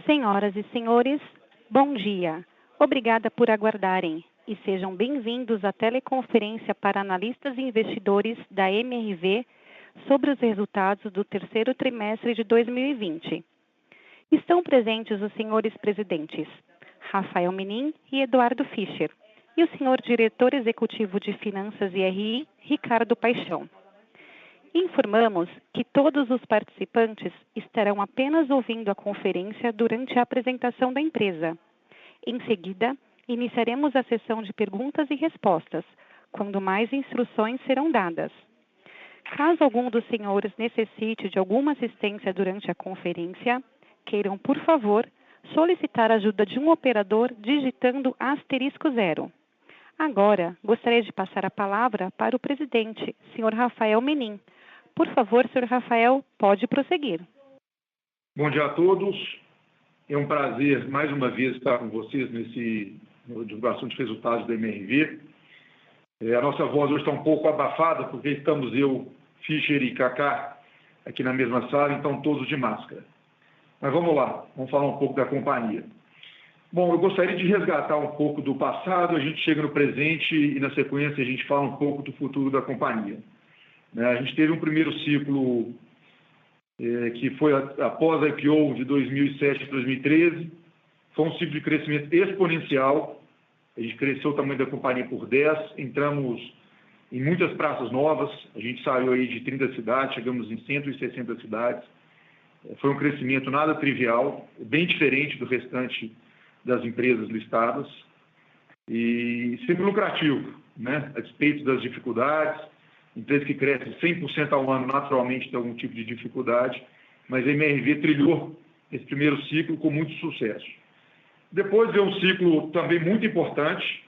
Senhoras e senhores, bom dia. Obrigada por aguardarem e sejam bem-vindos à teleconferência para analistas e investidores da MRV sobre os resultados do terceiro trimestre de 2020. Estão presentes os senhores presidentes Rafael Menin e Eduardo Fischer e o senhor diretor executivo de Finanças e RI, Ricardo Paixão. Informamos que todos os participantes estarão apenas ouvindo a conferência durante a apresentação da empresa. Em seguida, iniciaremos a sessão de perguntas e respostas, quando mais instruções serão dadas. Caso algum dos senhores necessite de alguma assistência durante a conferência, queiram, por favor, solicitar a ajuda de um operador digitando *0. Agora, gostaria de passar a palavra para o presidente, senhor Rafael Menin. Por favor, senhor Rafael, pode prosseguir. Bom dia a todos. É um prazer, mais uma vez, estar com vocês na divulgação de resultados da MRV. A nossa voz hoje está um pouco abafada, porque estamos eu, Fischer e Kaká aqui na mesma sala, então todos de máscara. Mas vamos lá, vamos falar um pouco da companhia. Bom, eu gostaria de resgatar um pouco do passado, a gente chega no presente e, na sequência, a gente fala um pouco do futuro da companhia. A gente teve um primeiro ciclo que foi após a IPO de 2007 e 2013. Foi um ciclo de crescimento exponencial. A gente cresceu o tamanho da companhia por 10. Entramos em muitas praças novas. A gente saiu aí de 30 cidades, chegamos em 160 cidades. Foi um crescimento nada trivial, bem diferente do restante das empresas listadas. E sempre lucrativo, né? A despeito das dificuldades. Empresa que cresce 100% ao ano, naturalmente tem algum tipo de dificuldade, mas a MRV trilhou esse primeiro ciclo com muito sucesso. Depois veio um ciclo também muito importante,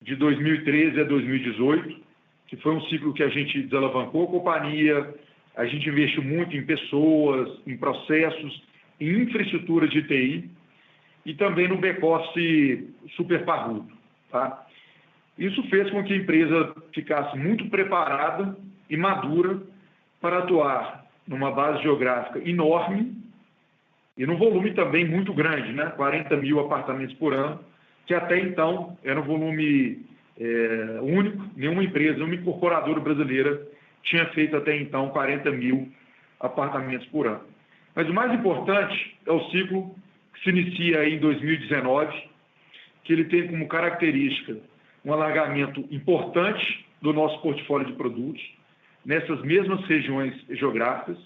de 2013 a 2018, que foi um ciclo que a gente desalavancou a companhia, a gente investiu muito em pessoas, em processos, em infraestrutura de TI e também no back-office super parrudo, tá? Isso fez com que a empresa ficasse muito preparada e madura para atuar numa base geográfica enorme e num volume também muito grande, né? 40 mil apartamentos por ano, que até então era um volume único, nenhuma empresa, nenhuma incorporadora brasileira tinha feito até então 40 mil apartamentos por ano. Mas o mais importante é o ciclo que se inicia aí em 2019, que ele tem como característica um alargamento importante do nosso portfólio de produtos, nessas mesmas regiões geográficas,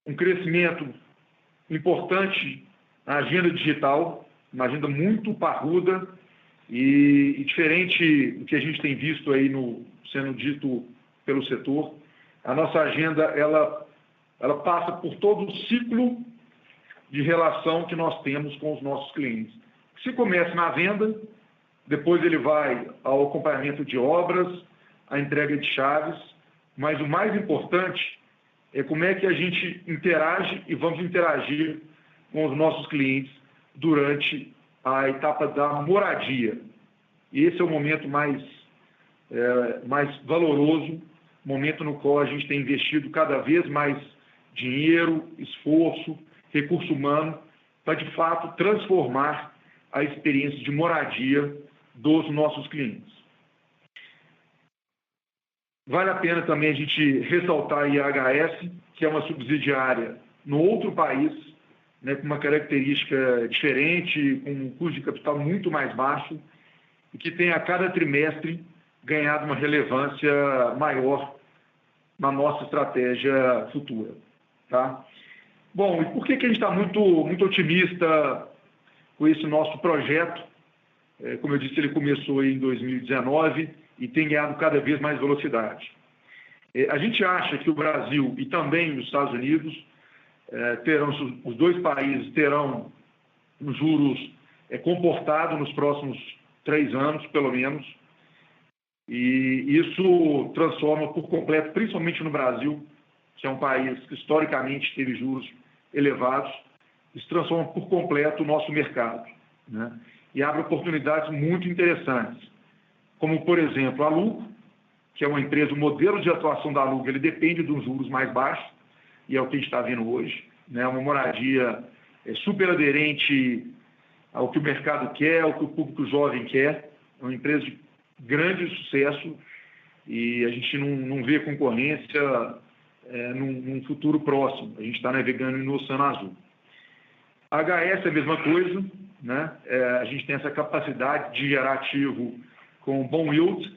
um crescimento importante na agenda digital, uma agenda muito parruda e diferente do que a gente tem visto aí sendo dito pelo setor. A nossa agenda ela passa por todo o ciclo de relação que nós temos com os nossos clientes. Se começa na venda, depois ele vai ao acompanhamento de obras, à entrega de chaves, mas o mais importante é como é que a gente interage e vamos interagir com os nossos clientes durante a etapa da moradia. E esse é o momento mais valoroso, momento no qual a gente tem investido cada vez mais dinheiro, esforço, recurso humano, para de fato transformar a experiência de moradia dos nossos clientes. Vale a pena também a gente ressaltar a IHS, que é uma subsidiária no outro país, né, com uma característica diferente, com um custo de capital muito mais baixo e que tem a cada trimestre ganhado uma relevância maior na nossa estratégia futura. Tá? Bom, e por que a gente está muito otimista com esse nosso projeto? Como eu disse, ele começou em 2019 e tem ganhado cada vez mais velocidade. A gente acha que o Brasil e também os Estados Unidos os dois países terão os juros comportados nos próximos 3 anos, pelo menos, e isso transforma por completo, principalmente no Brasil, que é um país que historicamente teve juros elevados, isso transforma por completo o nosso mercado, né? E abre oportunidades muito interessantes, como, por exemplo, a Lugo, que é uma empresa, o modelo de atuação da Lugo, ele depende dos juros mais baixos, e é o que a gente está vendo hoje, né? Uma moradia super aderente ao que o mercado quer, ao que o público jovem quer. É uma empresa de grande sucesso e a gente não vê concorrência num futuro próximo. A gente está navegando no Oceano Azul. A HS é a mesma coisa, né? A gente tem essa capacidade de gerar ativo com bom yield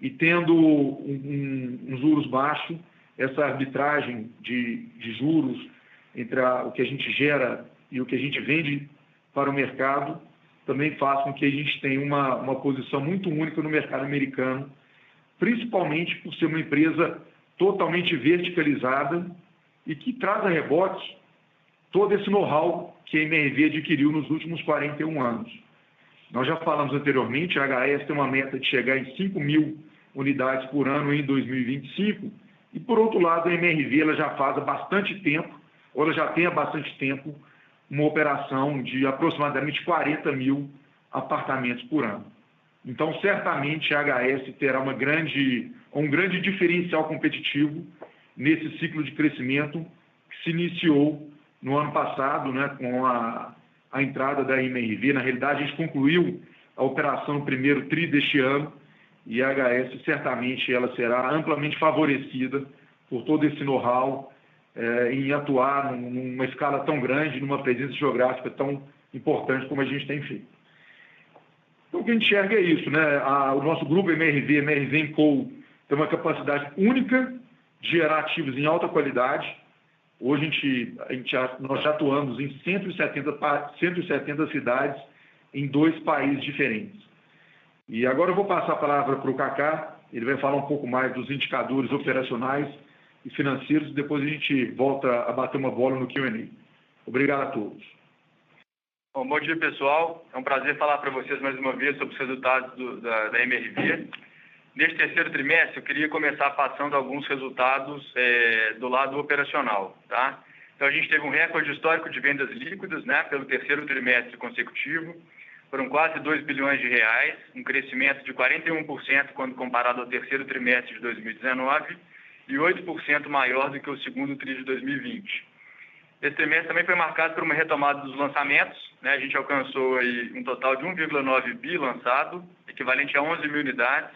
e tendo um juros baixo, essa arbitragem de juros entre o que a gente gera e o que a gente vende para o mercado também faz com que a gente tenha uma posição muito única no mercado americano, principalmente por ser uma empresa totalmente verticalizada e que traz a rebote todo esse know-how que a MRV adquiriu nos últimos 41 anos. Nós já falamos anteriormente, a HS tem uma meta de chegar em 5 mil unidades por ano em 2025, e por outro lado, a MRV ela já faz há bastante tempo, ou ela já tem há bastante tempo, uma operação de aproximadamente 40 mil apartamentos por ano. Então, certamente, a HS terá um grande diferencial competitivo nesse ciclo de crescimento que se iniciou no ano passado, né, com a entrada da MRV. Na realidade, a gente concluiu a operação no primeiro tri deste ano e a HS, certamente, ela será amplamente favorecida por todo esse know-how em atuar numa escala tão grande, numa presença geográfica tão importante como a gente tem feito. Então, o que a gente enxerga é isso, né? O nosso grupo MRV Co. tem uma capacidade única de gerar ativos em alta qualidade. Hoje nós já atuamos em 170 cidades em 2 países diferentes. E agora eu vou passar a palavra para o Kaká, ele vai falar um pouco mais dos indicadores operacionais e financeiros, e depois a gente volta a bater uma bola no Q&A. Obrigado a todos. Bom dia, pessoal. É um prazer falar para vocês mais uma vez sobre os resultados da MRV. Neste terceiro trimestre, eu queria começar passando alguns resultados do lado operacional. Tá? Então, a gente teve um recorde histórico de vendas líquidas, né, pelo terceiro trimestre consecutivo. Foram quase 2 bilhões de reais, um crescimento de 41% quando comparado ao terceiro trimestre de 2019 e 8% maior do que o segundo tri de 2020. Esse trimestre também foi marcado por uma retomada dos lançamentos, né? A gente alcançou aí um total de 1,9 bi lançado, equivalente a 11 mil unidades,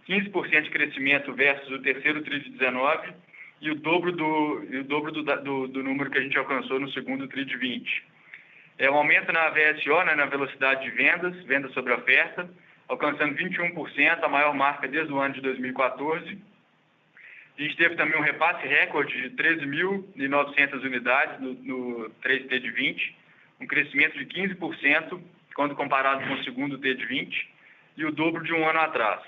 15% de crescimento versus o terceiro tri de 19 e o dobro do número que a gente alcançou no segundo tri de 20. Um aumento na VSO, né, na velocidade de vendas sobre oferta, alcançando 21%, a maior marca desde o ano de 2014. A gente teve também um repasse recorde de 13.900 unidades no 3T de 20, um crescimento de 15% quando comparado com o segundo T de 20 e o dobro de um ano atrás.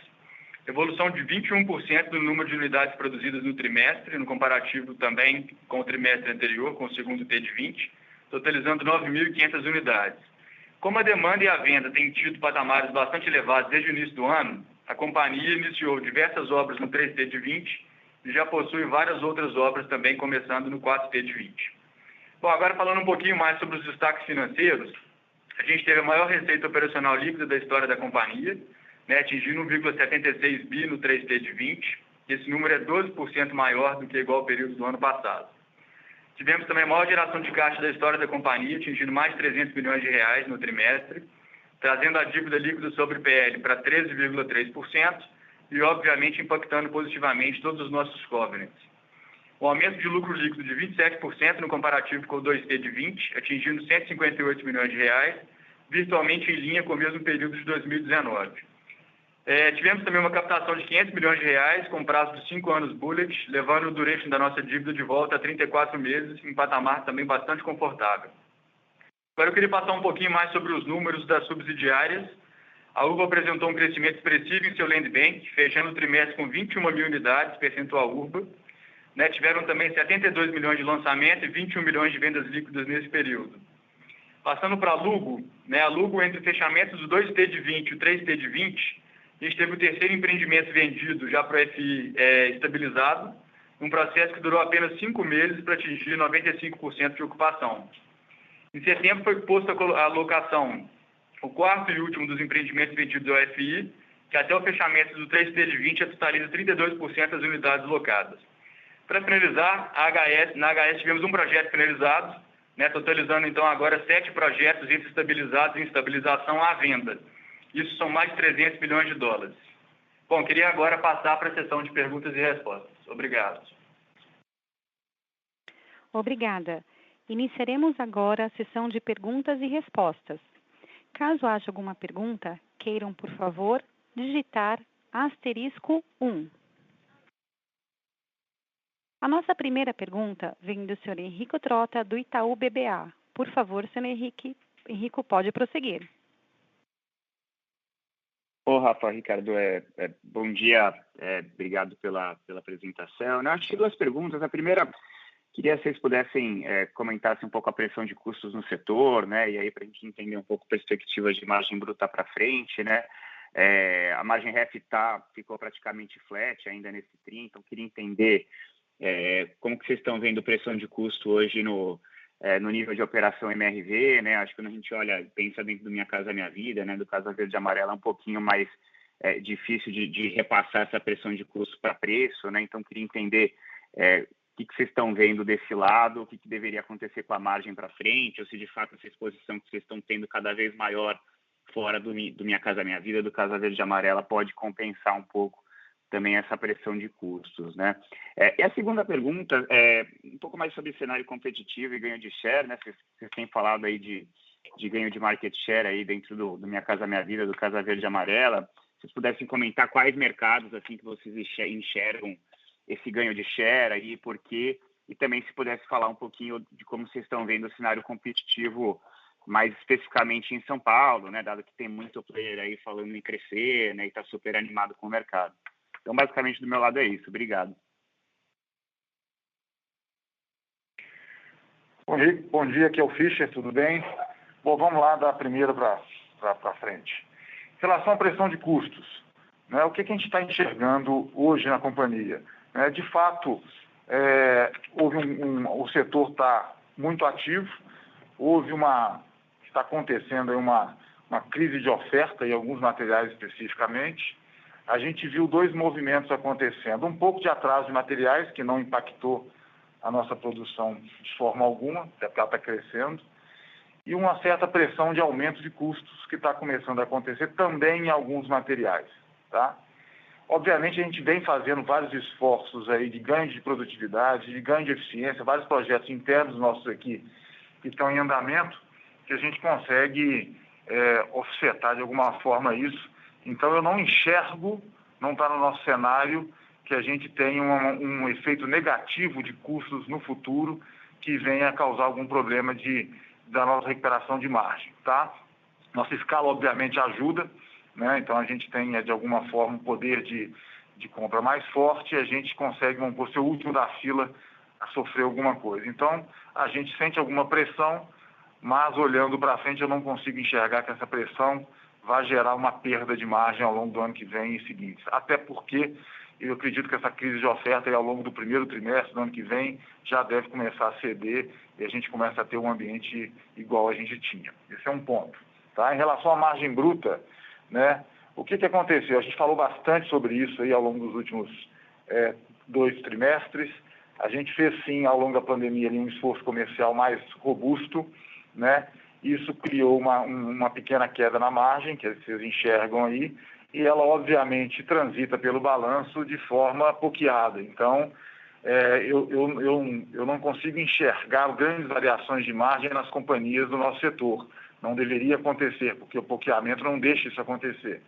Evolução de 21% do número de unidades produzidas no trimestre, no comparativo também com o trimestre anterior, com o segundo T de 20, totalizando 9.500 unidades. Como a demanda e a venda têm tido patamares bastante elevados desde o início do ano, a companhia iniciou diversas obras no 3T de 20 e já possui várias outras obras também, começando no 4T de 20. Bom, agora falando um pouquinho mais sobre os destaques financeiros, a gente teve a maior receita operacional líquida da história da companhia, né, atingindo 1,76 bi no 3T de 20. Esse número é 12% maior do que igual ao período do ano passado. Tivemos também a maior geração de caixa da história da companhia, atingindo mais de 300 milhões de reais no trimestre, trazendo a dívida líquida sobre PL para 13,3%, e, obviamente, impactando positivamente todos os nossos covenants. O aumento de lucro líquido de 27% no comparativo com o 2T de 20, atingindo 158 milhões de reais, virtualmente em linha com o mesmo período de 2019. Tivemos também uma captação de 500 milhões de reais com prazo de 5 anos bullet, levando o duration da nossa dívida de volta a 34 meses, em patamar também bastante confortável. Agora eu queria passar um pouquinho mais sobre os números das subsidiárias. A Urba apresentou um crescimento expressivo em seu land bank, fechando o trimestre com 21 mil unidades, percentual Urba. Né, tiveram também 72 milhões de lançamento e 21 milhões de vendas líquidas nesse período. Passando para a Lugo, né, a Lugo, entre fechamentos do 2T de 20 e o 3T de 20, a gente teve o terceiro empreendimento vendido já para o FI estabilizado, um processo que durou apenas 5 meses para atingir 95% de ocupação. Em setembro foi posto a locação o quarto e último dos empreendimentos vendidos ao FI, que até o fechamento do 3T de 20 totaliza 32% das unidades locadas. Para finalizar, na HS tivemos um projeto finalizado, né, totalizando então agora 7 projetos entre estabilizados e em estabilização à venda. Isso são mais de 300 milhões de dólares. Bom, queria agora passar para a sessão de perguntas e respostas. Obrigado. Obrigada. Iniciaremos agora a sessão de perguntas e respostas. Caso haja alguma pergunta, queiram, por favor, digitar *1. A nossa primeira pergunta vem do Sr. Henrico Trota, do Itaú BBA. Por favor, Sr. Henrico, pode prosseguir. Rafa, Ricardo, bom dia, obrigado pela apresentação. Eu acho que 2 perguntas. A primeira, queria que vocês pudessem comentar um pouco a pressão de custos no setor, né? E aí para a gente entender um pouco perspectivas de margem bruta para frente, né? A margem REF ficou praticamente flat ainda nesse TRI, então queria entender como que vocês estão vendo pressão de custo hoje no nível de operação MRV, né? Acho que quando a gente pensa dentro do Minha Casa Minha Vida, né? Do Casa Verde e Amarela, é um pouquinho mais difícil de repassar essa pressão de custo para preço, né? Então, queria entender o que vocês estão vendo desse lado, o que deveria acontecer com a margem para frente, ou se de fato essa exposição que vocês estão tendo cada vez maior fora do Minha Casa Minha Vida, do Casa Verde e Amarela, pode compensar um pouco também essa pressão de custos, né? E a segunda pergunta é um pouco mais sobre cenário competitivo e ganho de share, né? Vocês têm falado aí de ganho de market share aí dentro do Minha Casa Minha Vida, do Casa Verde e Amarela. Se vocês pudessem comentar quais mercados assim que vocês enxergam esse ganho de share aí, por quê? E também se pudesse falar um pouquinho de como vocês estão vendo o cenário competitivo mais especificamente em São Paulo, né? Dado que tem muito player aí falando em crescer, né? E está super animado com o mercado. Então, basicamente, do meu lado é isso. Obrigado. Bom dia, aqui é o Fischer, tudo bem? Bom, vamos lá da primeira para frente. Em relação à pressão de custos, né, o que a gente está enxergando hoje na companhia? De fato, o setor está muito ativo, está acontecendo aí uma crise de oferta em alguns materiais especificamente. A gente viu 2 movimentos acontecendo. Um pouco de atraso de materiais, que não impactou a nossa produção de forma alguma, até porque ela está crescendo. E uma certa pressão de aumento de custos que está começando a acontecer também em alguns materiais. Tá? Obviamente, a gente vem fazendo vários esforços aí de ganho de produtividade, de ganho de eficiência, vários projetos internos nossos aqui que estão em andamento, que a gente consegue offsetar de alguma forma isso. Então, eu não enxergo, não está no nosso cenário, que a gente tenha um efeito negativo de custos no futuro que venha a causar algum problema da nossa recuperação de margem. Tá? Nossa escala, obviamente, ajuda, né? Então, a gente tem, de alguma forma, um poder de compra mais forte e a gente consegue, vamos por ser o último da fila a sofrer alguma coisa. Então, a gente sente alguma pressão, mas olhando para frente eu não consigo enxergar que essa pressão vai gerar uma perda de margem ao longo do ano que vem e seguinte. Até porque eu acredito que essa crise de oferta aí, ao longo do primeiro trimestre do ano que vem já deve começar a ceder e a gente começa a ter um ambiente igual a gente tinha. Esse é um ponto. Tá? Em relação à margem bruta, né, o que aconteceu? A gente falou bastante sobre isso aí ao longo dos últimos 2 trimestres. A gente fez, sim, ao longo da pandemia, ali, um esforço comercial mais robusto, né? Isso criou uma pequena queda na margem, que vocês enxergam aí, e ela, obviamente, transita pelo balanço de forma poqueada. Então, eu não consigo enxergar grandes variações de margem nas companhias do nosso setor. Não deveria acontecer, porque o poqueamento não deixa isso acontecer.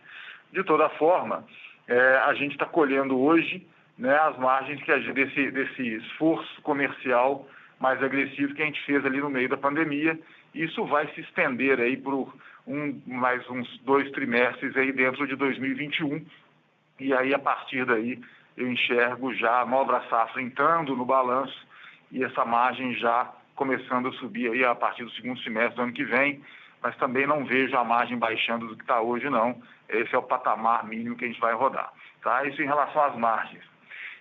De toda forma, a gente está colhendo hoje, né, as margens desse esforço comercial mais agressivo que a gente fez ali no meio da pandemia. Isso vai se estender aí por mais uns 2 trimestres aí dentro de 2021. E aí, a partir daí, eu enxergo já a nova safra entrando no balanço e essa margem já começando a subir aí a partir do segundo semestre do ano que vem. Mas também não vejo a margem baixando do que está hoje, não. Esse é o patamar mínimo que a gente vai rodar. Tá? Isso em relação às margens.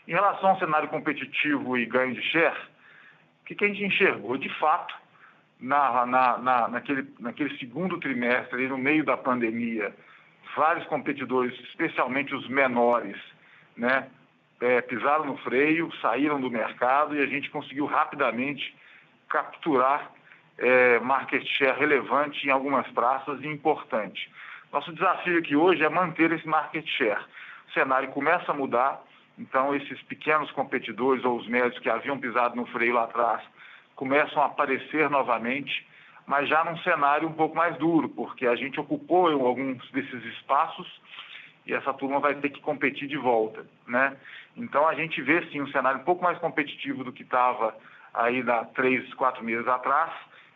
Em relação ao cenário competitivo e ganho de share, o que a gente enxergou? De fato, naquele segundo trimestre, ali no meio da pandemia, vários competidores, especialmente os menores, né, pisaram no freio, saíram do mercado e a gente conseguiu rapidamente capturar market share relevante em algumas praças e importante. Nosso desafio aqui hoje é manter esse market share. O cenário começa a mudar, então esses pequenos competidores ou os médios que haviam pisado no freio lá atrás começam a aparecer novamente, mas já num cenário um pouco mais duro, porque a gente ocupou alguns desses espaços e essa turma vai ter que competir de volta, né? Então a gente vê sim um cenário um pouco mais competitivo do que estava aí há 3, 4 meses atrás,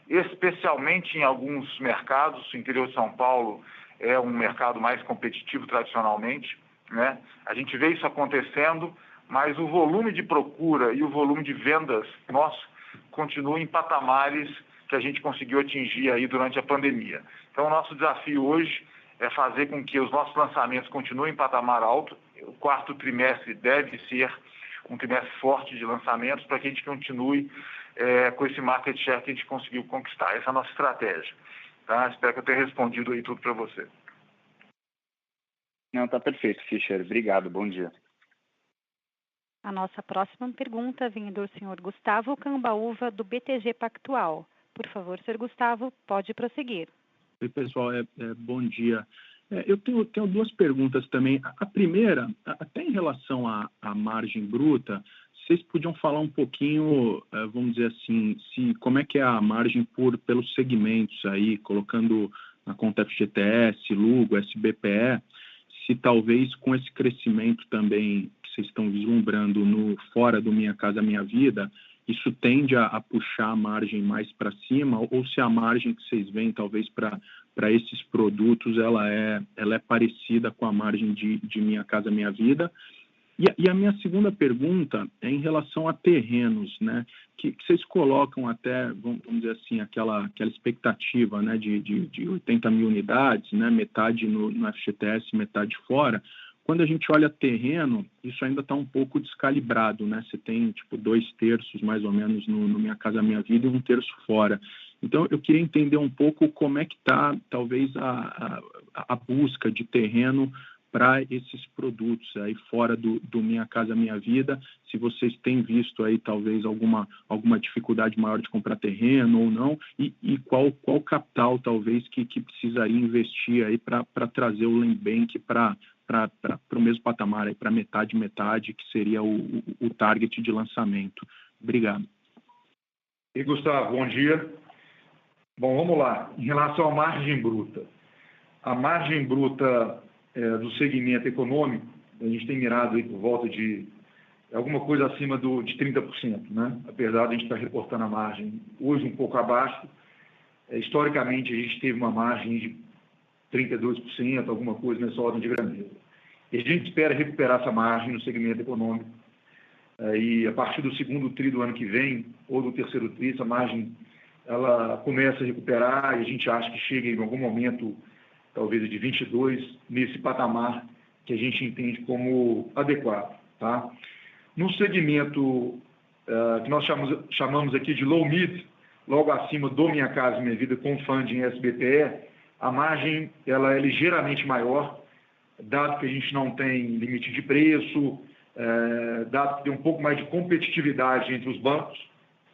especialmente em alguns mercados. O interior de São Paulo é um mercado mais competitivo tradicionalmente, né? A gente vê isso acontecendo, mas o volume de procura e o volume de vendas nosso continua em patamares que a gente conseguiu atingir aí durante a pandemia. Então o nosso desafio hoje é fazer com que os nossos lançamentos continuem em patamar alto. O quarto trimestre deve ser um trimestre forte de lançamentos para que a gente continue com esse market share que a gente conseguiu conquistar. Essa é a nossa estratégia. Tá? Espero que eu tenha respondido aí tudo para você. Não, está perfeito, Fischer. Obrigado, bom dia. A nossa próxima pergunta vem do senhor Gustavo Cambaúva, do BTG Pactual. Por favor, senhor Gustavo, pode prosseguir. Oi, pessoal, bom dia. Eu tenho duas perguntas também. A primeira, até em relação à margem bruta, vocês podiam falar um pouquinho, vamos dizer assim, como é que é a margem pelos segmentos aí, colocando na conta FGTS, Lugo, SBPE, se talvez com esse crescimento também que vocês estão vislumbrando fora do Minha Casa Minha Vida, isso tende a puxar a margem mais para cima, ou se a margem que vocês veem talvez para esses produtos ela é parecida com a margem de Minha Casa Minha Vida. E a minha segunda pergunta é em relação a terrenos, né? Que vocês colocam até, vamos dizer assim, aquela expectativa, né, de 80 mil unidades, né, metade no FGTS, metade fora. Quando a gente olha terreno, isso ainda está um pouco descalibrado, né? Você tem, 2/3 mais ou menos no Minha Casa Minha Vida e 1/3 fora. Então, eu queria entender um pouco como é que está, talvez, a busca de terreno para esses produtos aí fora do Minha Casa Minha Vida, se vocês têm visto aí talvez alguma dificuldade maior de comprar terreno ou não, e qual capital talvez que precisaria investir aí para trazer o Land Bank para o mesmo patamar, para metade, que seria o target de lançamento. Obrigado. E Gustavo, bom dia. Bom, vamos lá. Em relação à margem bruta. A margem bruta do segmento econômico, a gente tem mirado aí por volta de alguma coisa acima de 30%, né? Apesar de a gente estar reportando a margem hoje um pouco abaixo, historicamente a gente teve uma margem de 32%, alguma coisa nessa ordem de grandeza. E a gente espera recuperar essa margem no segmento econômico. E a partir do segundo tri do ano que vem, ou do terceiro tri, essa margem ela começa a recuperar e a gente acha que chega em algum momento, talvez de 22, nesse patamar que a gente entende como adequado. Tá? No segmento que nós chamamos aqui de low mid, logo acima do Minha Casa Minha Vida com funding SBPE, a margem ela é ligeiramente maior, dado que a gente não tem limite de preço, dado que tem um pouco mais de competitividade entre os bancos,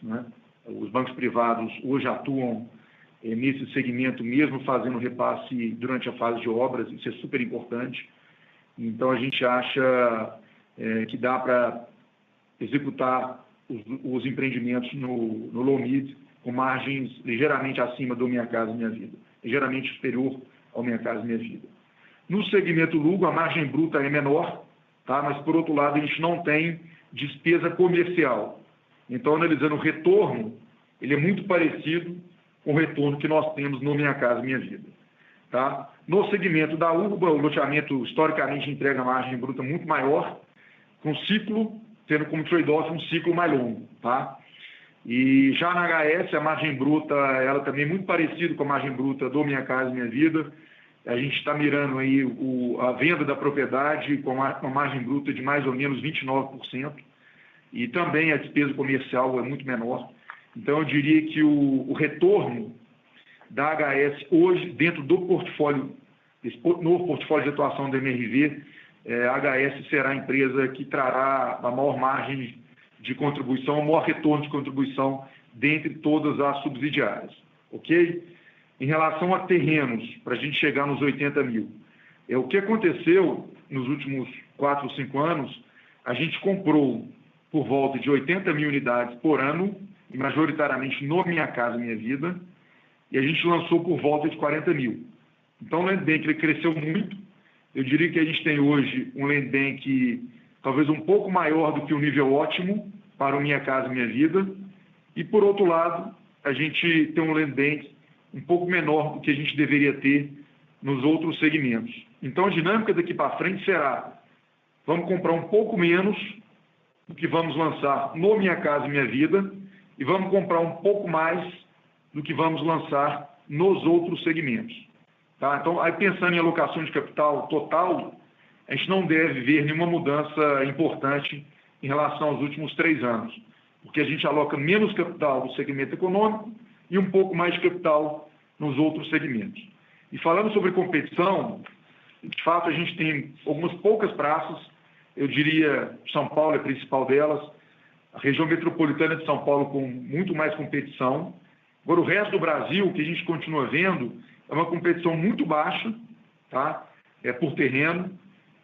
né? Os bancos privados hoje atuam nesse segmento, mesmo fazendo repasse durante a fase de obras, isso é super importante. Então, a gente acha que dá para executar os empreendimentos no low mid, com margens ligeiramente acima do Minha Casa Minha Vida, ligeiramente superior ao Minha Casa Minha Vida. No segmento Lugo, a margem bruta é menor, tá? Mas, por outro lado, a gente não tem despesa comercial. Então, analisando o retorno, ele é muito parecido com o retorno que nós temos no Minha Casa Minha Vida. Tá? No segmento da Urba, o loteamento historicamente entrega margem bruta muito maior, com ciclo, tendo como trade-off um ciclo mais longo. Tá? E já na HS, a margem bruta, ela também é muito parecida com a margem bruta do Minha Casa Minha Vida. A gente está mirando aí a venda da propriedade com uma margem bruta de mais ou menos 29%. E também a despesa comercial é muito menor. Então, eu diria que o retorno da HS hoje, dentro do portfólio, no portfólio de atuação da MRV, a HS será a empresa que trará a maior margem de contribuição, o maior retorno de contribuição dentre todas as subsidiárias, ok? Em relação a terrenos, para a gente chegar nos 80 mil, o que aconteceu nos últimos 4 ou 5 anos, a gente comprou por volta de 80 mil unidades por ano, e majoritariamente no Minha Casa Minha Vida, e a gente lançou por volta de 40 mil. Então, o Land Bank ele cresceu muito. Eu diria que a gente tem hoje um Land Bank talvez um pouco maior do que o nível ótimo para o Minha Casa Minha Vida. E, por outro lado, a gente tem um Land Bank um pouco menor do que a gente deveria ter nos outros segmentos. Então, a dinâmica daqui para frente será: vamos comprar um pouco menos do que vamos lançar no Minha Casa Minha Vida e vamos comprar um pouco mais do que vamos lançar nos outros segmentos. Tá? Então, aí pensando em alocação de capital total, a gente não deve ver nenhuma mudança importante em relação aos últimos 3 anos, porque a gente aloca menos capital no segmento econômico e um pouco mais de capital nos outros segmentos. E falando sobre competição, de fato a gente tem algumas poucas praças, eu diria São Paulo é a principal delas, a região metropolitana de São Paulo com muito mais competição. Agora, o resto do Brasil, que a gente continua vendo, é uma competição muito baixa, tá? Por terreno,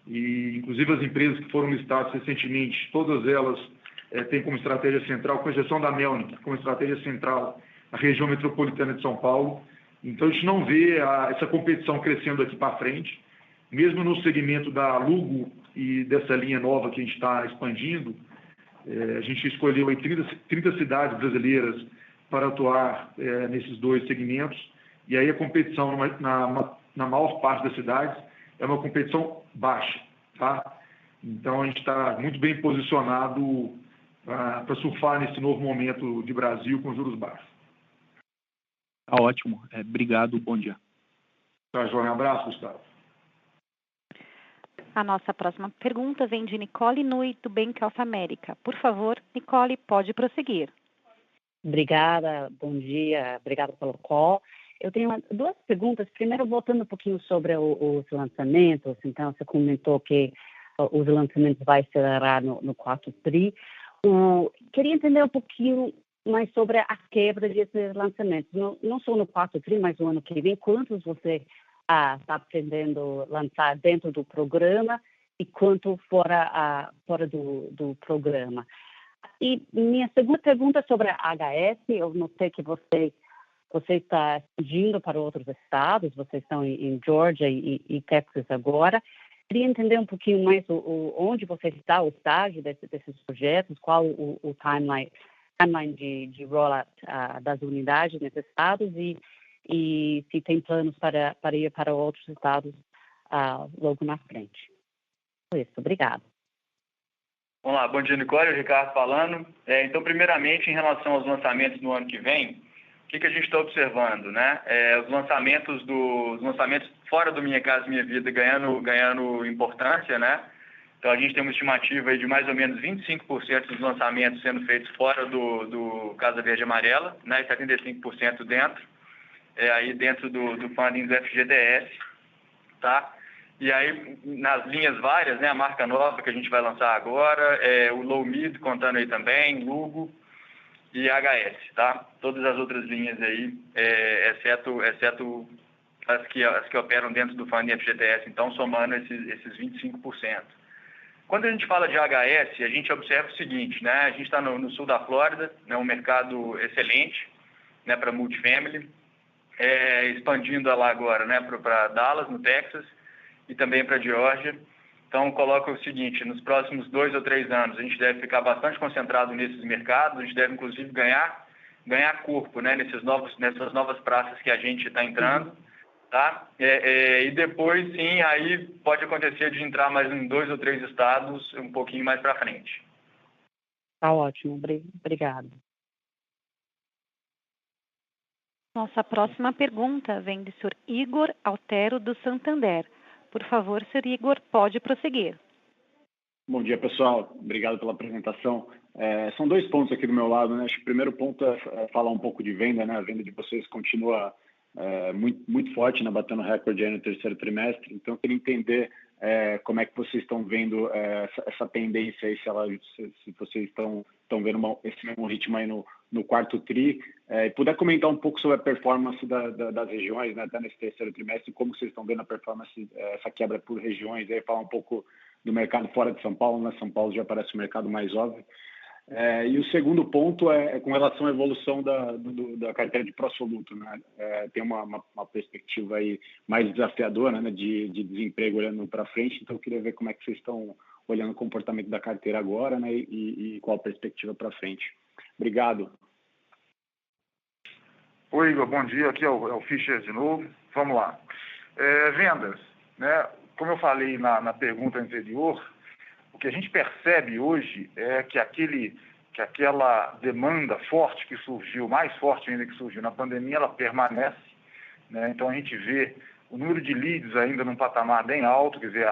e inclusive as empresas que foram listadas recentemente, todas elas têm como estratégia central, com exceção da Melnick, como estratégia central a região metropolitana de São Paulo. Então, a gente não vê essa competição crescendo aqui para frente. Mesmo no segmento da Lugo e dessa linha nova que a gente está expandindo, a gente escolheu aí 30 cidades brasileiras para atuar nesses 2 segmentos, e aí a competição na maior parte das cidades é uma competição baixa, tá? Então a gente está muito bem posicionado para surfar nesse novo momento de Brasil com juros baixos. Tá ótimo, obrigado, bom dia. Tá, João, um abraço, Gustavo. A nossa próxima pergunta vem de Nicole Nui, do Bank of America. Por favor, Nicole, pode prosseguir. Obrigada, bom dia, obrigada pelo call. Eu tenho 2 perguntas. Primeiro, voltando um pouquinho sobre os lançamentos. Então, você comentou que os lançamentos vão acelerar no 4 TRI. Queria entender um pouquinho mais sobre a quebra desses lançamentos. Não só no 4 TRI, mas no ano que vem. Quantos você está pretendendo lançar dentro do programa e quanto fora do programa? E minha segunda pergunta é sobre a HS. Eu notei que você está expandindo para outros estados, vocês estão em Georgia e Texas agora. Queria entender um pouquinho mais onde você está, o estágio desses projetos, qual o timeline de rollout das unidades nesses estados e se tem planos para ir para outros estados logo na frente. Foi isso, obrigado. Vamos lá, bom dia, Nicole, o Ricardo falando. Então, primeiramente, em relação aos lançamentos no ano que vem, o que a gente está observando, né? Os lançamentos fora do Minha Casa Minha Vida ganhando importância, né? Então, a gente tem uma estimativa aí de mais ou menos 25% dos lançamentos sendo feitos fora do Casa Verde e Amarela, né? E 75% dentro, aí dentro do funding do FGTS, tá? E aí, nas linhas várias, né? A marca nova que a gente vai lançar agora, o Low Mid, contando aí também, Lugo e HS, tá? Todas as outras linhas aí, exceto as que operam dentro do funding FGTS, então, somando esses 25%. Quando a gente fala de HS, a gente observa o seguinte, né? A gente está no sul da Flórida, né? Um mercado excelente, né? Para multifamily, expandindo lá agora, né? Para Dallas, no Texas, e também para Geórgia. Então, coloca o seguinte, nos próximos 2 ou 3 anos, a gente deve ficar bastante concentrado nesses mercados, a gente deve, inclusive, ganhar corpo, né? Nessas novas praças que a gente está entrando, tá? E depois, sim, aí pode acontecer de entrar mais em 2 ou 3 estados um pouquinho mais para frente. Tá ótimo, obrigado. Nossa próxima pergunta vem do Sr. Igor Altero, do Santander. Por favor, Sr. Igor, pode prosseguir. Bom dia, pessoal. Obrigado pela apresentação. São 2 pontos aqui do meu lado, né? Acho que o primeiro ponto é falar um pouco de venda, né? A venda de vocês continua muito forte, né, batendo recorde aí no terceiro trimestre. Então, eu queria entender como é que vocês estão vendo essa tendência aí, se vocês estão vendo esse mesmo ritmo aí no quarto tri. E puder comentar um pouco sobre a performance das regiões, né, até nesse terceiro trimestre, como vocês estão vendo a performance, essa quebra por regiões, aí falar um pouco do mercado fora de São Paulo, né? São Paulo já parece o mercado mais óbvio. E o segundo ponto é com relação à evolução da carteira de pró-soluto, né? Tem uma perspectiva aí mais desafiadora, né, de desemprego olhando para frente, então eu queria ver como é que vocês estão olhando o comportamento da carteira agora, né, e qual a perspectiva para frente. Obrigado. Oi, Igor, bom dia, aqui é o Fischer de novo. Vamos lá. Vendas, né? Como eu falei na pergunta anterior, o que a gente percebe hoje é que aquela demanda forte que surgiu, mais forte ainda que surgiu na pandemia, ela permanece, né? Então a gente vê o número de leads ainda num patamar bem alto, quer dizer,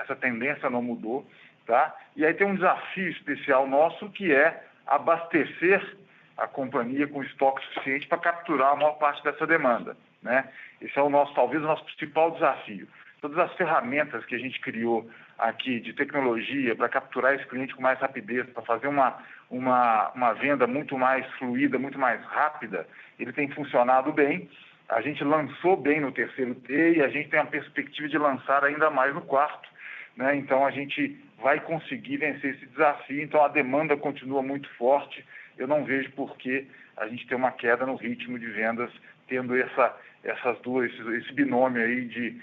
essa tendência não mudou, tá? E aí tem um desafio especial nosso que é abastecer a companhia com estoque suficiente para capturar a maior parte dessa demanda, né? Esse é talvez o nosso principal desafio. Todas as ferramentas que a gente criou aqui de tecnologia para capturar esse cliente com mais rapidez, para fazer uma venda muito mais fluida, muito mais rápida, ele tem funcionado bem. A gente lançou bem no terceiro T e a gente tem a perspectiva de lançar ainda mais no quarto, né? Então a gente vai conseguir vencer esse desafio. Então a demanda continua muito forte. Eu não vejo por que a gente ter uma queda no ritmo de vendas, tendo esse binômio aí de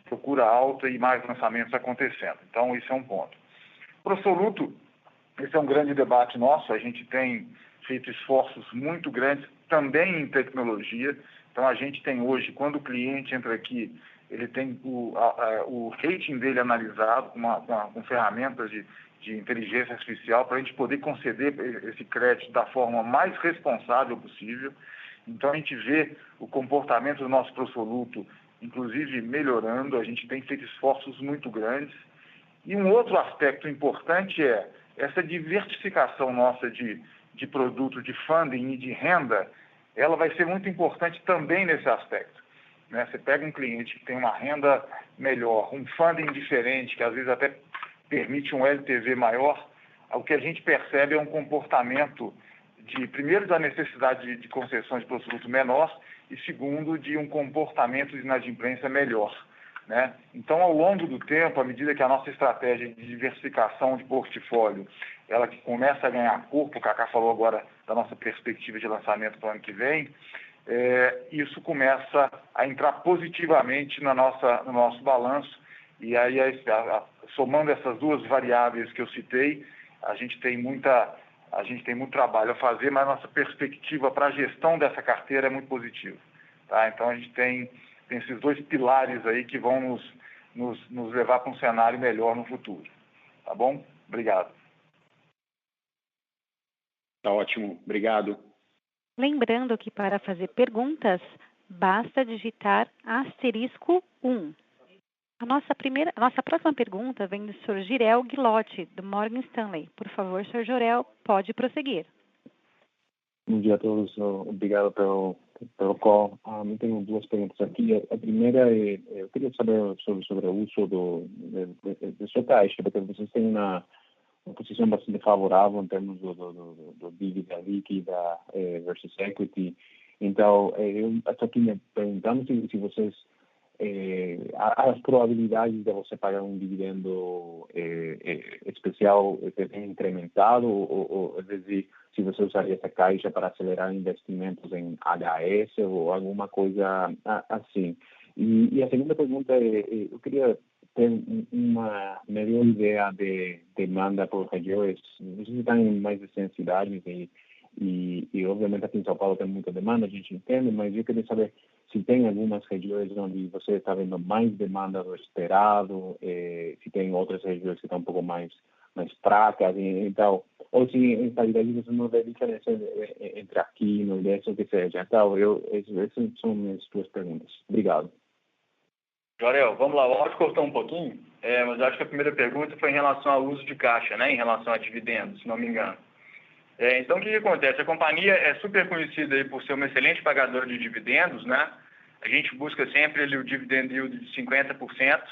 procura alta e mais lançamentos acontecendo. Então, isso é um ponto. Pró-soluto, esse é um grande debate nosso. A gente tem feito esforços muito grandes também em tecnologia. Então, a gente tem hoje, quando o cliente entra aqui, ele tem o rating dele analisado com ferramentas de inteligência artificial para a gente poder conceder esse crédito da forma mais responsável possível. Então, a gente vê o comportamento do nosso pró-soluto inclusive melhorando. A gente tem feito esforços muito grandes. E um outro aspecto importante é essa diversificação nossa de produto, de funding e de renda, ela vai ser muito importante também nesse aspecto, né? Você pega um cliente que tem uma renda melhor, um funding diferente, que às vezes até permite um LTV maior, o que a gente percebe é um comportamento primeiro, da necessidade de concessões de pró-soluto menor, e segundo, de um comportamento de inadimplência melhor, né? Então, ao longo do tempo, à medida que a nossa estratégia de diversificação de portfólio, ela que começa a ganhar corpo, o Kaká falou agora da nossa perspectiva de lançamento para o ano que vem, isso começa a entrar positivamente no nosso balanço, e aí, somando essas duas variáveis que eu citei, a gente tem muito trabalho a fazer, mas nossa perspectiva para a gestão dessa carteira é muito positiva, tá? Então, a gente tem esses dois pilares aí que vão nos levar para um cenário melhor no futuro. Tá bom? Obrigado. Tá ótimo. Obrigado. Lembrando que para fazer perguntas, basta digitar *1. A nossa próxima pergunta vem do Sr. Jirel Guilotti, do Morgan Stanley. Por favor, Sr. Jirel, pode prosseguir. Bom dia a todos. Obrigado pelo call. Eu tenho duas perguntas aqui. A primeira é, eu queria saber sobre o uso do seu caixa, porque vocês têm uma posição bastante favorável em termos do dívida líquida versus equity. Então, eu estou aqui me perguntando se vocês as probabilidades de você pagar um dividendo especial tem incrementado, ou às vezes se você usaria essa caixa para acelerar investimentos em HS ou alguma coisa assim. E a segunda pergunta eu queria ter uma melhor ideia de demanda por regiões. Vocês estão em mais de 100 cidades e obviamente aqui em São Paulo tem muita demanda, a gente entende, mas eu queria saber se tem algumas regiões onde você está vendo mais demanda do esperado, se tem outras regiões que estão um pouco mais fracas, então, ou se em realidade você não vê diferença entre aqui e no Nordeste, o que seja. Então, essas são minhas duas perguntas. Obrigado. Jorel, vamos lá, o áudio cortou um pouquinho, mas eu acho que a primeira pergunta foi em relação ao uso de caixa, né, em relação a dividendos, se não me engano. Então, o que acontece? A companhia é super conhecida aí por ser uma excelente pagadora de dividendos, né? a gente busca sempre ali o dividend yield de 50%,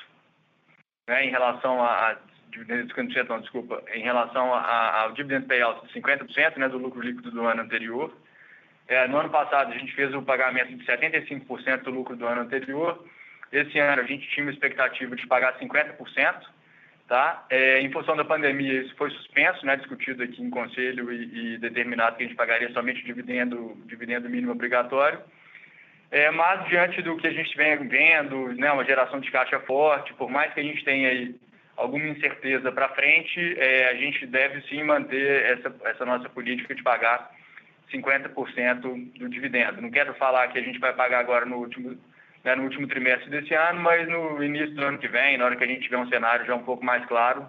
né, em relação a em relação ao dividend payout de 50%, né, do lucro líquido do ano anterior. No ano passado, a gente fez o pagamento de 75% do lucro do ano anterior. Esse ano, a gente tinha uma expectativa de pagar 50%. Tá? Em função da pandemia, isso foi suspenso, né, discutido aqui em conselho e determinado que a gente pagaria somente o dividendo mínimo obrigatório. Mas, diante do que a gente vem vendo, né, uma geração de caixa forte, por mais que a gente tenha aí alguma incerteza para frente, a gente deve sim manter essa nossa política de pagar 50% do dividendo. Não quero falar que a gente vai pagar agora no último trimestre desse ano, mas no início do ano que vem, na hora que a gente tiver um cenário já um pouco mais claro,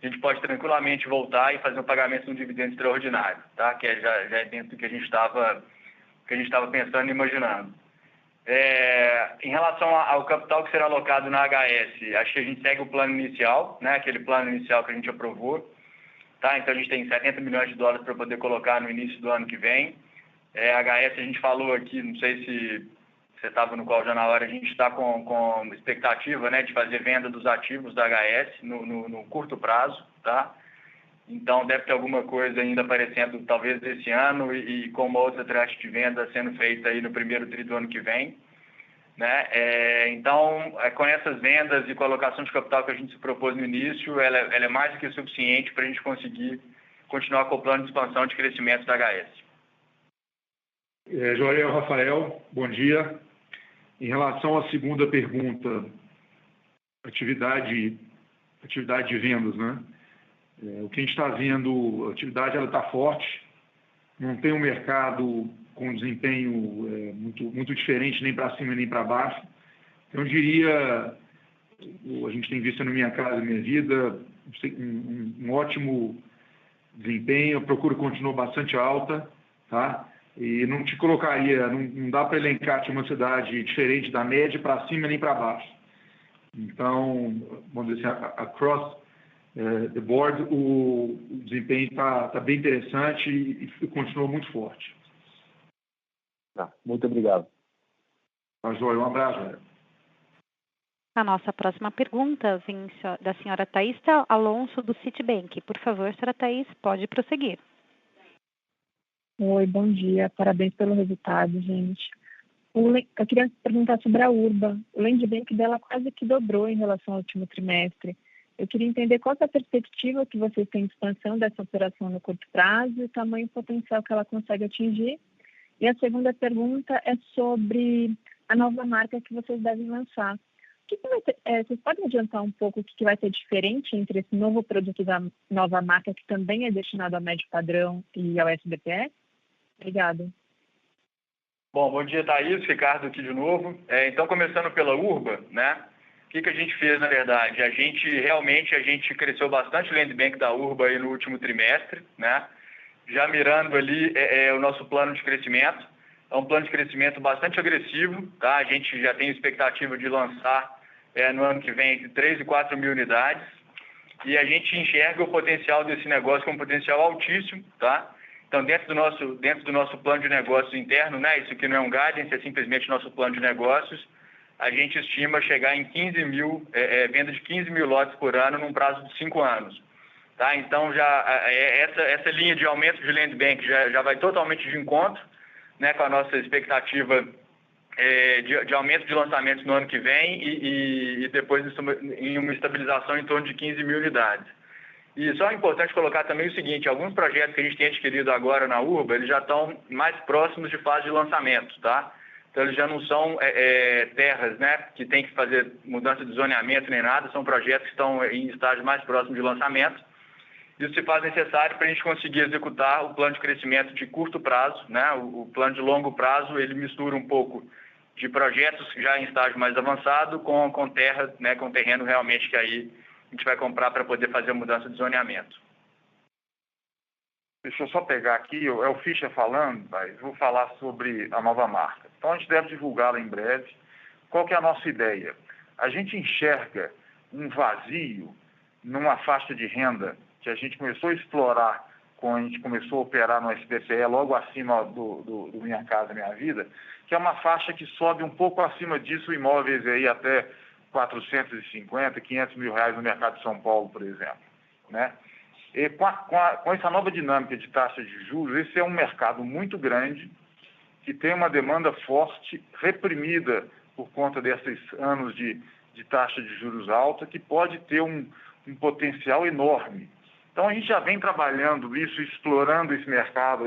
a gente pode tranquilamente voltar e fazer um pagamento de um dividendo extraordinário, tá? Que já é dentro do que a gente estava pensando e imaginando. Em relação ao capital que será alocado na HS, acho que a gente segue o plano inicial, né? Aquele plano inicial que a gente aprovou. Tá? Então, a gente tem $70 milhões para poder colocar no início do ano que vem. HS, a gente falou aqui, não sei se você estava no call já na hora, a gente está com expectativa, né, de fazer venda dos ativos da HS no curto prazo. Tá? Então, deve ter alguma coisa ainda aparecendo, talvez, esse ano e com uma outra tranche de venda sendo feita aí no primeiro tri do ano que vem. Né? Então, com essas vendas e colocação de capital que a gente se propôs no início, ela é mais do que suficiente para a gente conseguir continuar com o plano de expansão de crescimento da HS. Joel, Rafael, bom dia. Em relação à segunda pergunta, atividade de vendas, né? O que a gente está vendo, a atividade está forte, não tem um mercado com desempenho muito diferente, nem para cima nem para baixo. Então, eu diria, a gente tem visto no Minha Casa Minha Vida, um ótimo desempenho, a procura continua bastante alta, tá? E não te colocaria, não dá para elencar uma cidade diferente da média para cima nem para baixo. Então, vamos dizer assim, across the board, o desempenho está bem interessante e continua muito forte. Tá, muito obrigado. Tá, Joel, um abraço. A nossa próxima pergunta vem da senhora Thaís Alonso, do Citibank. Por favor, senhora Thaís, pode prosseguir. Oi, bom dia. Parabéns pelo resultado, gente. Eu queria perguntar sobre a Urba. O land bank dela quase que dobrou em relação ao último trimestre. Eu queria entender qual é a perspectiva que vocês têm de expansão dessa operação no curto prazo e o tamanho potencial que ela consegue atingir. E a segunda pergunta é sobre a nova marca que vocês devem lançar. Vocês podem adiantar um pouco o que vai ser diferente entre esse novo produto da nova marca, que também é destinado ao médio padrão e ao SBPE? Obrigada. Bom dia, Thaís. Ricardo aqui de novo. Então, começando pela Urba, né? O que a gente fez, na verdade? A gente cresceu bastante o land bank da Urba aí no último trimestre, né? Já mirando ali o nosso plano de crescimento. É um plano de crescimento bastante agressivo, tá? A gente já tem expectativa de lançar no ano que vem entre 3 e 4 mil unidades. E a gente enxerga o potencial desse negócio como um potencial altíssimo, tá? Então, dentro do nosso plano de negócios interno, né? Isso aqui não é um guidance, é simplesmente nosso plano de negócios. A gente estima chegar em 15 mil, venda de 15 mil lotes por ano num prazo de 5 anos. Tá? Então, essa linha de aumento de land bank já vai totalmente de encontro, né, com a nossa expectativa de aumento de lançamentos no ano que vem e depois em uma estabilização em torno de 15 mil unidades. E só é importante colocar também o seguinte, alguns projetos que a gente tem adquirido agora na Urba, eles já estão mais próximos de fase de lançamento, tá? Então, eles já não são terras, né, que tem que fazer mudança de zoneamento nem nada, são projetos que estão em estágio mais próximo de lançamento. Isso se faz necessário para a gente conseguir executar o plano de crescimento de curto prazo, né? O plano de longo prazo, ele mistura um pouco de projetos já em estágio mais avançado com terra, né, com terreno realmente que aí a gente vai comprar para poder fazer a mudança de zoneamento. Deixa eu só pegar aqui, é o Fischer falando, vou falar sobre a nova marca. Então, a gente deve divulgá-la em breve. Qual que é a nossa ideia? A gente enxerga um vazio numa faixa de renda que a gente começou a explorar quando a gente começou a operar no SBPE, logo acima do Minha Casa Minha Vida, que é uma faixa que sobe um pouco acima disso, imóveis aí até 450, 500 mil reais no mercado de São Paulo, por exemplo, né? E com essa nova dinâmica de taxa de juros, esse é um mercado muito grande, que tem uma demanda forte, reprimida por conta desses anos de taxa de juros alta, que pode ter um potencial enorme. Então, a gente já vem trabalhando isso, explorando esse mercado,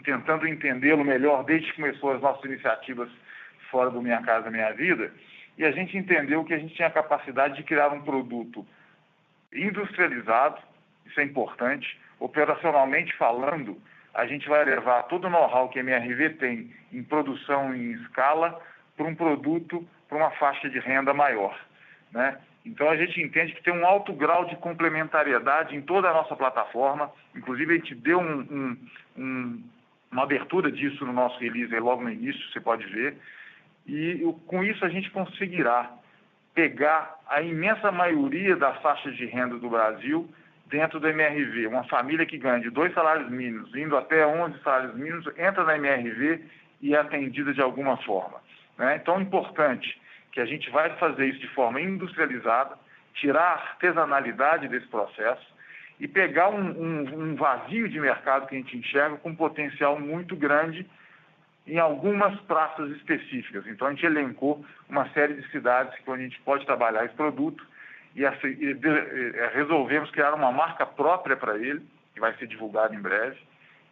tentando entendê-lo melhor desde que começou as nossas iniciativas fora do Minha Casa Minha Vida, e a gente entendeu que a gente tinha a capacidade de criar um produto industrializado, isso é importante, operacionalmente falando, a gente vai levar todo o know-how que a MRV tem em produção em escala para um produto, para uma faixa de renda maior, né? Então, a gente entende que tem um alto grau de complementariedade em toda a nossa plataforma. Inclusive, a gente deu uma abertura disso no nosso release logo no início, você pode ver. E com isso a gente conseguirá pegar a imensa maioria das faixas de renda do Brasil dentro do MRV. Uma família que ganha de 2 salários mínimos, indo até 11 salários mínimos, entra na MRV e é atendida de alguma forma, né? Então, é importante que a gente vai fazer isso de forma industrializada, tirar a artesanalidade desse processo e pegar um vazio de mercado que a gente enxerga com um potencial muito grande em algumas praças específicas. Então, a gente elencou uma série de cidades onde a gente pode trabalhar esse produto e resolvemos criar uma marca própria para ele, que vai ser divulgada em breve,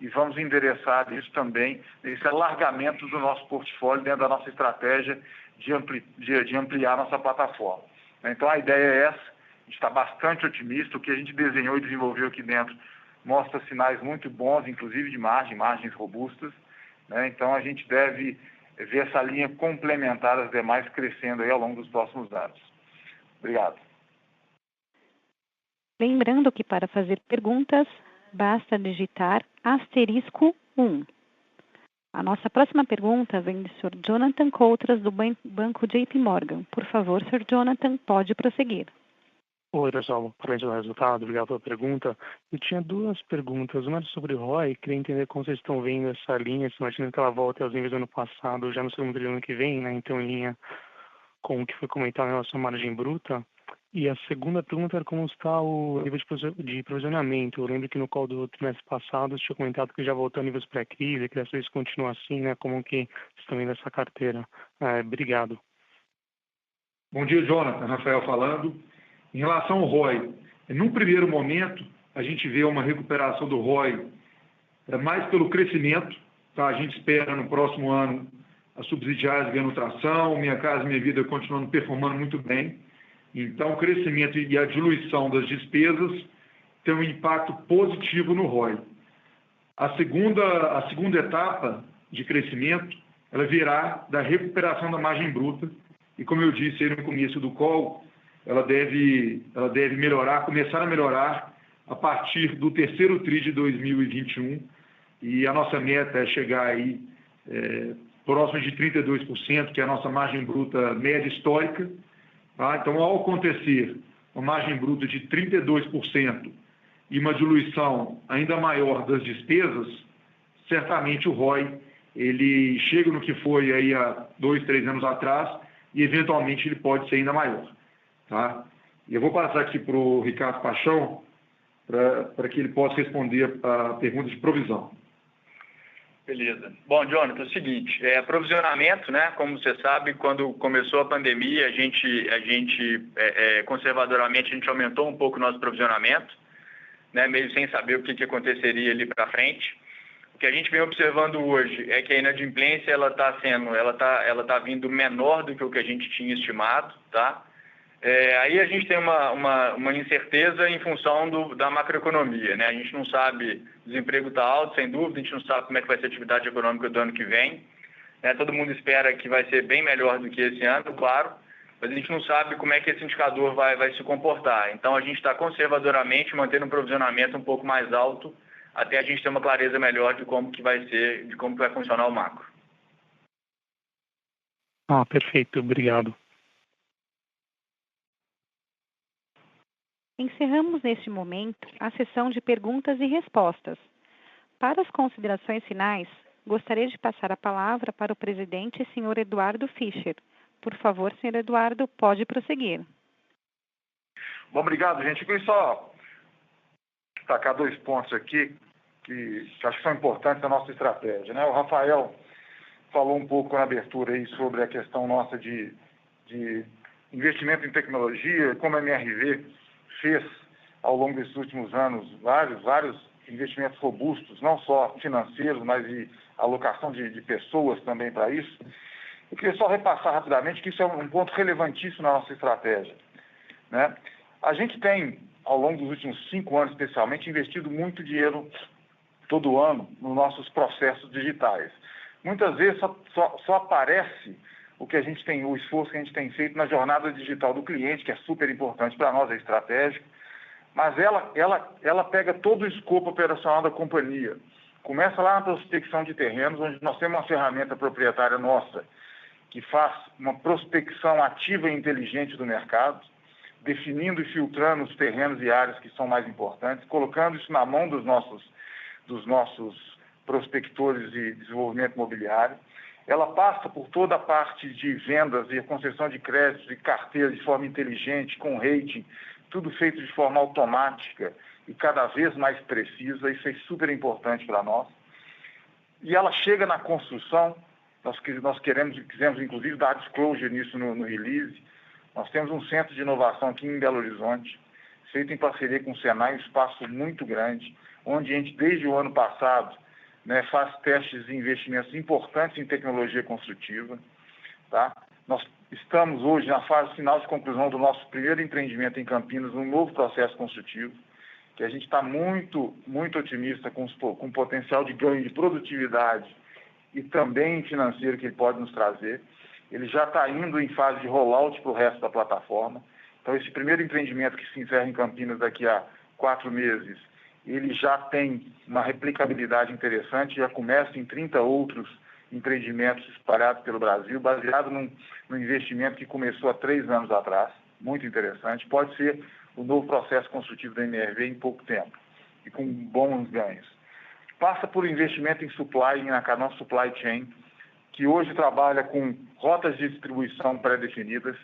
e vamos endereçar isso também, esse alargamento do nosso portfólio dentro da nossa estratégia de ampliar nossa plataforma. Então, a ideia é essa, a gente está bastante otimista, o que a gente desenhou e desenvolveu aqui dentro mostra sinais muito bons, inclusive de margens robustas, né? Então, a gente deve ver essa linha complementar às demais crescendo aí ao longo dos próximos anos. Obrigado. Lembrando que para fazer perguntas, basta digitar *1. A nossa próxima pergunta vem do Sr. Jonathan Coutras, do Banco JP Morgan. Por favor, Sr. Jonathan, pode prosseguir. Oi, pessoal. Parabéns pelo resultado. Obrigado pela pergunta. Eu tinha 2 perguntas. Uma sobre o ROI. Queria entender como vocês estão vendo essa linha, se imaginando que ela volta aos níveis do ano passado, já no segundo trimestre do ano que vem, né? Então, em linha com o que foi comentado em relação à margem bruta. E a segunda pergunta era como está o nível de provisionamento. Eu lembro que no call do trimestre passado você tinha comentado que já voltou a níveis pré-crise, que dessa vez continua assim, né? Como que vocês estão vendo essa carteira? Obrigado. Bom dia, Jonathan. Rafael falando. Em relação ao ROI, num primeiro momento, a gente vê uma recuperação do ROI mais pelo crescimento. Tá? A gente espera no próximo ano as subsidiárias ganhando tração, Minha Casa Minha Vida continuando performando muito bem. Então, o crescimento e a diluição das despesas tem um impacto positivo no ROI. A segunda etapa de crescimento, ela virá da recuperação da margem bruta. E, como eu disse aí no começo do call, ela deve melhorar, começar a melhorar a partir do terceiro TRI de 2021. E a nossa meta é chegar aí próximo de 32%, que é a nossa margem bruta média histórica. Tá? Então, ao acontecer uma margem bruta de 32% e uma diluição ainda maior das despesas, certamente o ROI ele chega no que foi aí há 2, 3 anos atrás e, eventualmente, ele pode ser ainda maior. Tá? E eu vou passar aqui para o Ricardo Paixão para que ele possa responder a pergunta de provisão. Beleza. Bom, Jonathan, é o seguinte, provisionamento, né? Como você sabe, quando começou a pandemia, a gente conservadoramente, a gente aumentou um pouco o nosso provisionamento, né? Meio sem saber o que aconteceria ali para frente. O que a gente vem observando hoje é que a inadimplência ela tá vindo menor do que o que a gente tinha estimado, tá? Aí a gente tem uma incerteza em função da macroeconomia, né? A gente não sabe, o desemprego está alto, sem dúvida, a gente não sabe como é que vai ser a atividade econômica do ano que vem, né? Todo mundo espera que vai ser bem melhor do que esse ano, claro, mas a gente não sabe como é que esse indicador vai se comportar. Então, a gente está conservadoramente mantendo um provisionamento um pouco mais alto, até a gente ter uma clareza melhor de como que vai ser, de como que vai funcionar o macro. Perfeito. Obrigado. Encerramos neste momento a sessão de perguntas e respostas. Para as considerações finais, gostaria de passar a palavra para o presidente, senhor Eduardo Fischer. Por favor, senhor Eduardo, pode prosseguir. Bom, obrigado, gente. Eu queria só destacar 2 pontos aqui que acho que são importantes da nossa estratégia, né? O Rafael falou um pouco na abertura aí sobre a questão nossa de investimento em tecnologia, como a MRV fez ao longo desses últimos anos vários investimentos robustos, não só financeiros, mas de alocação de pessoas também para isso. Eu queria só repassar rapidamente que isso é um ponto relevantíssimo na nossa estratégia, né? A gente tem, ao longo dos últimos 5 anos especialmente, investido muito dinheiro todo ano nos nossos processos digitais. Muitas vezes só aparece o que a gente tem, o esforço que a gente tem feito na jornada digital do cliente, que é super importante para nós, é estratégico, mas ela pega todo o escopo operacional da companhia. Começa lá na prospecção de terrenos, onde nós temos uma ferramenta proprietária nossa, que faz uma prospecção ativa e inteligente do mercado, definindo e filtrando os terrenos e áreas que são mais importantes, colocando isso na mão dos nossos prospectores de desenvolvimento imobiliário. Ela passa por toda a parte de vendas e a concessão de créditos e carteiras de forma inteligente, com rating, tudo feito de forma automática e cada vez mais precisa. Isso é super importante para nós. E ela chega na construção, nós quisemos inclusive dar disclosure nisso no release. Nós temos um centro de inovação aqui em Belo Horizonte, feito em parceria com o Senai, um espaço muito grande, onde a gente, desde o ano passado, né, faz testes de investimentos importantes em tecnologia construtiva. Tá? Nós estamos hoje na fase final de conclusão do nosso primeiro empreendimento em Campinas, um novo processo construtivo, que a gente está muito, muito otimista com o potencial de ganho de produtividade e também financeiro que ele pode nos trazer. Ele já está indo em fase de rollout para o resto da plataforma. Então, esse primeiro empreendimento que se encerra em Campinas daqui a 4 meses, ele já tem uma replicabilidade interessante, já começa em 30 outros empreendimentos espalhados pelo Brasil, baseado num investimento que começou há 3 anos atrás, muito interessante. Pode ser o novo processo construtivo da MRV em pouco tempo e com bons ganhos. Passa por investimento em supply, na nossa supply chain, que hoje trabalha com rotas de distribuição pré-definidas,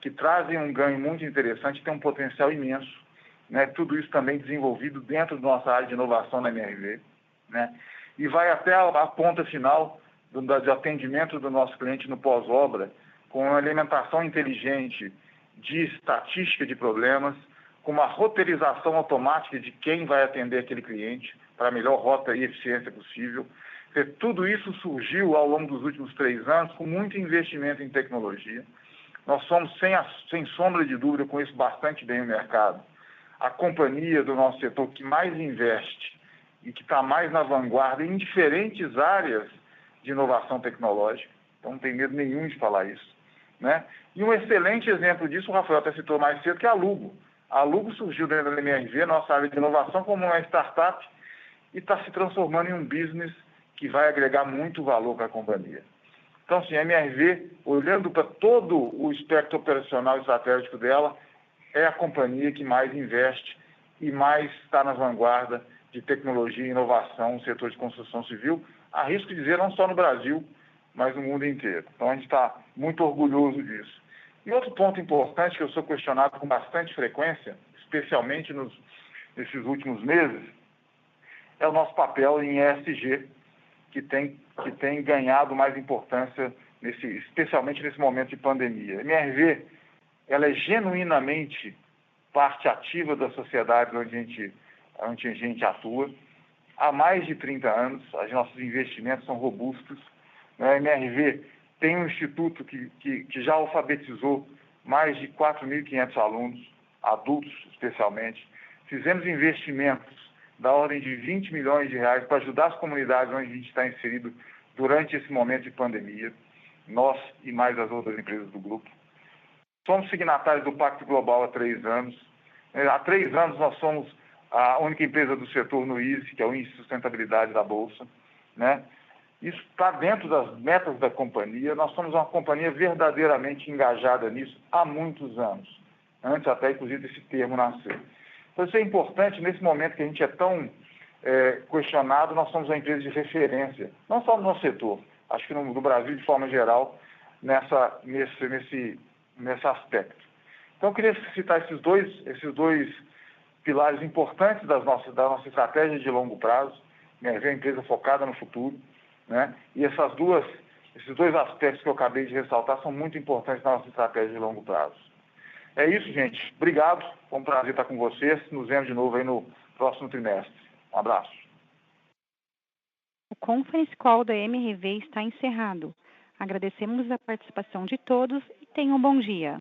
que trazem um ganho muito interessante, tem um potencial imenso, né? Tudo isso também desenvolvido dentro da nossa área de inovação na MRV, né? E vai até a ponta final de atendimento do nosso cliente no pós-obra, com uma alimentação inteligente de estatística de problemas, com uma roteirização automática de quem vai atender aquele cliente, para a melhor rota e eficiência possível. Tudo isso surgiu ao longo dos últimos 3 anos com muito investimento em tecnologia. Nós somos, sem sombra de dúvida, conheço bastante bem o mercado, a companhia do nosso setor que mais investe e que está mais na vanguarda em diferentes áreas de inovação tecnológica. Então, não tem medo nenhum de falar isso, né? E um excelente exemplo disso, o Rafael até citou mais cedo, que é a Lugo. A Lugo surgiu dentro da MRV, nossa área de inovação, como uma startup e está se transformando em um business que vai agregar muito valor para a companhia. Então, assim, a MRV, olhando para todo o espectro operacional e estratégico dela, é a companhia que mais investe e mais está na vanguarda de tecnologia e inovação no setor de construção civil, arrisco dizer não só no Brasil, mas no mundo inteiro. Então, a gente está muito orgulhoso disso. E outro ponto importante que eu sou questionado com bastante frequência, especialmente nesses últimos meses, é o nosso papel em ESG, que tem ganhado mais importância, especialmente nesse momento de pandemia. A MRV, ela é genuinamente parte ativa da sociedade onde a gente atua. Há mais de 30 anos, os nossos investimentos são robustos. A MRV tem um instituto que já alfabetizou mais de 4.500 alunos, adultos especialmente. Fizemos investimentos da ordem de 20 milhões de reais para ajudar as comunidades onde a gente está inserido durante esse momento de pandemia, nós e mais as outras empresas do grupo. Somos signatários do Pacto Global há 3 anos. Há 3 anos nós somos a única empresa do setor no ISE, que é o Índice de Sustentabilidade da Bolsa, né? Isso está dentro das metas da companhia. Nós somos uma companhia verdadeiramente engajada nisso há muitos anos, antes até, inclusive, desse termo nascer. Então, isso é importante nesse momento que a gente é tão questionado, nós somos uma empresa de referência, não só no nosso setor, acho que no Brasil de forma geral, nesse aspecto. Então, eu queria citar esses dois pilares importantes da nossa estratégia de longo prazo, MRV é uma empresa focada no futuro, né? E esses dois aspectos que eu acabei de ressaltar são muito importantes na nossa estratégia de longo prazo. É isso, gente. Obrigado. Foi um prazer estar com vocês. Nos vemos de novo aí no próximo trimestre. Um abraço. O Conference Call da MRV está encerrado. Agradecemos a participação de todos e tenham um bom dia.